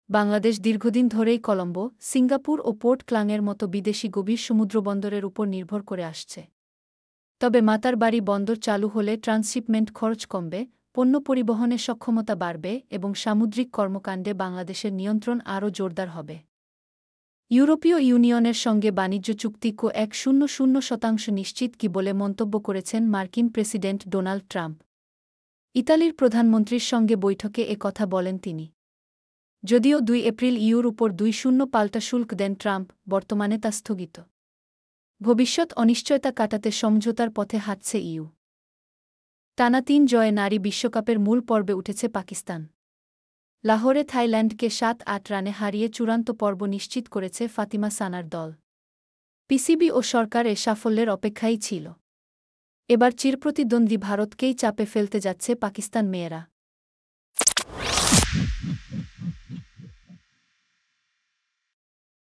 বাংলাদেশ দীর্ঘদিন ধরেই কলম্বো, সিঙ্গাপুর ও পোর্ট ক্লাংয়ের মতো বিদেশি গভীর সমুদ্রবন্দরের উপর নির্ভর করে আসছে। তবে মাতারবাড়ি বন্দর চালু হলে ট্রান্সশিপমেন্ট খরচ কমবে, পণ্য পরিবহনের সক্ষমতা বাড়বে এবং সামুদ্রিক কর্মকাণ্ডে বাংলাদেশের নিয়ন্ত্রণ আরও জোরদার হবে। ইউরোপীয় ইউনিয়নের সঙ্গে বাণিজ্য চুক্তি কো 100% নিশ্চিত কি বলে মন্তব্য করেছেন মার্কিন প্রেসিডেন্ট ডোনাল্ড ট্রাম্প। ইতালির প্রধানমন্ত্রীর সঙ্গে বৈঠকে এ কথা বলেন তিনি। যদিও 2 এপ্রিল ইউর উপর 2-0 পাল্টা শুল্ক দেন ট্রাম্প, বর্তমানে তা স্থগিত। ভবিষ্যৎ অনিশ্চয়তা কাটাতে সমঝোতার পথে হাঁটছে ইউ। টানা 3 জয়ে নারী বিশ্বকাপের মূল পর্বে উঠেছে পাকিস্তান। লাহোরে থাইল্যান্ডকে 7-8 রানে হারিয়ে চূড়ান্ত পর্ব নিশ্চিত করেছে ফাতিমা সানার দল। পিসিবি ও সরকার এ সাফল্যের অপেক্ষাই ছিল। এবার চিরপ্রতিদ্বন্দ্বী ভারতকেই চাপে ফেলতে যাচ্ছে পাকিস্তান মেয়েরা।